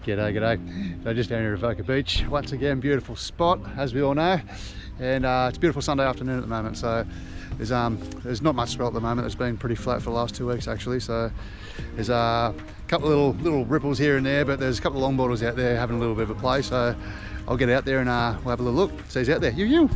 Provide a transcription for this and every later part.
G'day, g'day. So just down here at Avoca Beach. Once again, beautiful spot, as we all know. And it's a beautiful Sunday afternoon at the moment. So there's not much swell at the moment. It's been pretty flat for the last 2 weeks actually. So there's a couple of little ripples here and there, but there's a couple of longboarders out there having a little bit of a play. So I'll get out there and we'll have a little look. See who's out there. You.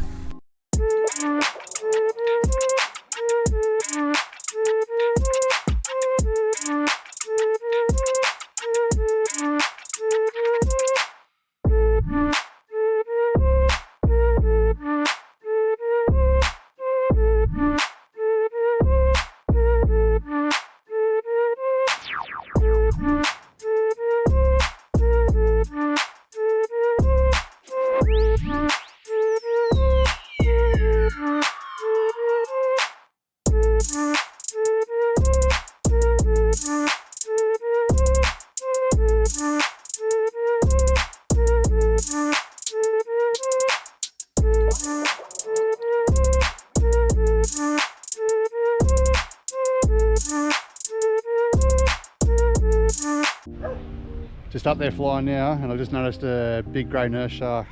Just up there flying now, and I've just noticed a big grey nurse shark.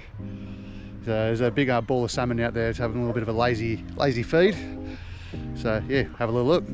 So there's a big ball of salmon out there. It's having a little bit of a lazy feed. So yeah, have a little look.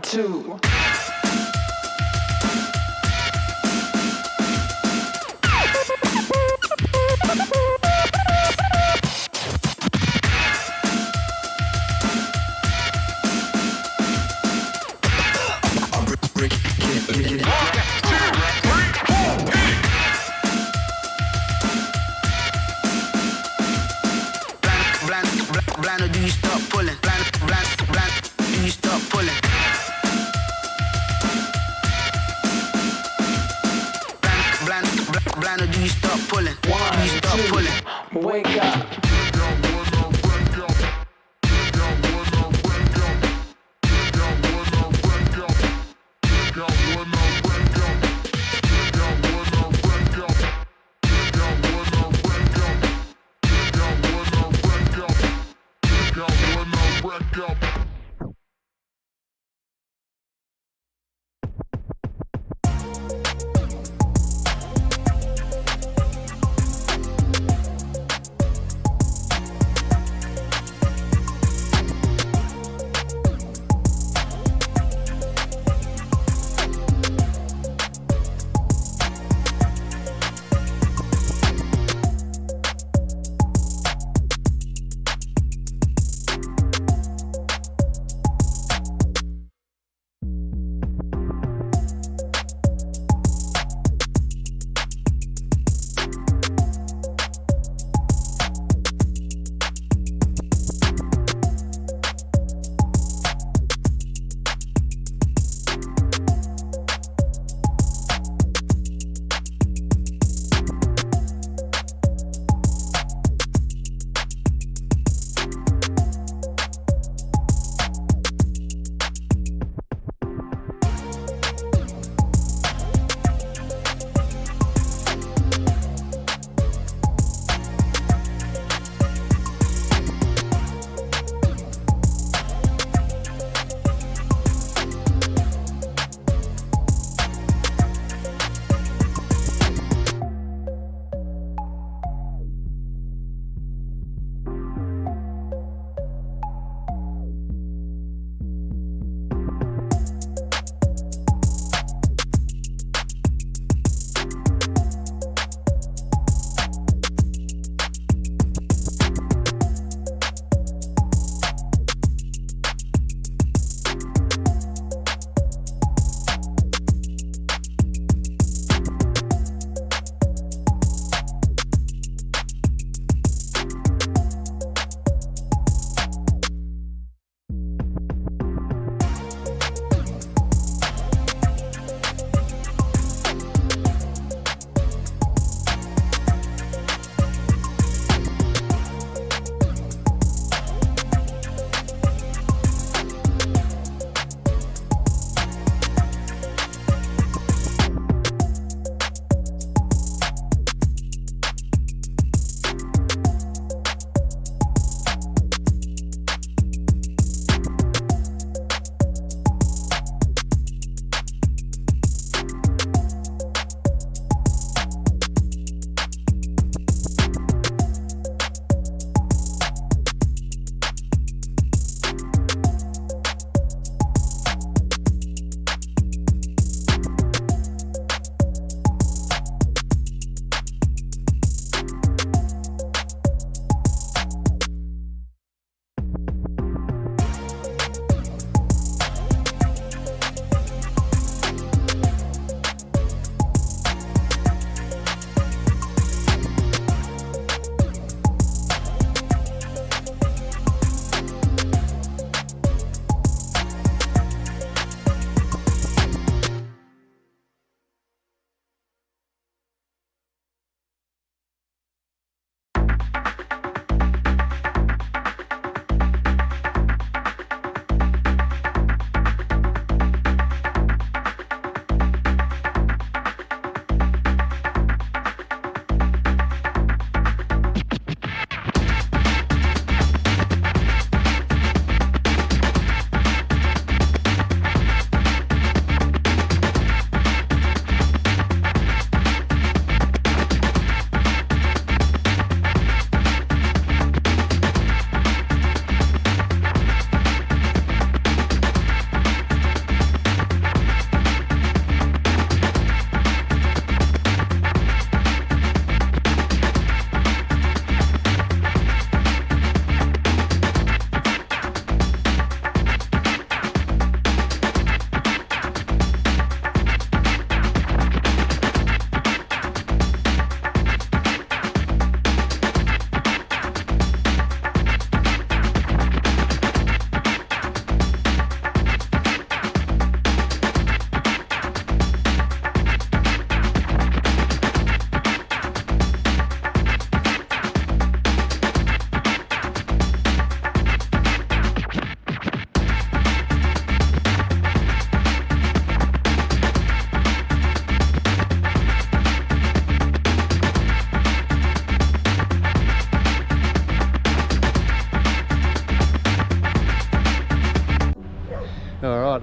2. Blind or do you stop pulling? Blind, do you stop pulling? Blind or do you stop pulling? 1, 2, wake up.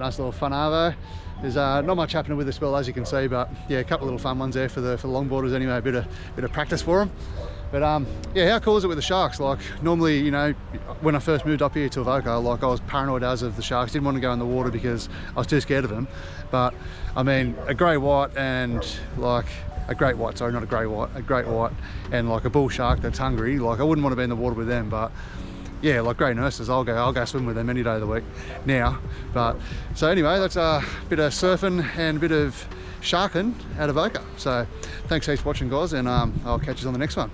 nice little fun ARVO. There's not much happening with this well, as you can see, but yeah, a couple of little fun ones there for the longboarders anyway, a bit of practice for them. But yeah, how cool is it with the sharks? Like normally, you know, when I first moved up here to Avoca, like I was paranoid as of the sharks, didn't want to go in the water because I was too scared of them. But I mean, a grey white and like a great white, sorry, not a grey white, a great white and like a bull shark that's hungry, like I wouldn't want to be in the water with them. But yeah, like great nurses, I'll go swim with them any day of the week now. But so anyway, that's a bit of surfing and a bit of sharking out of Voka. So thanks heaps for watching, guys, and I'll catch you on the next one.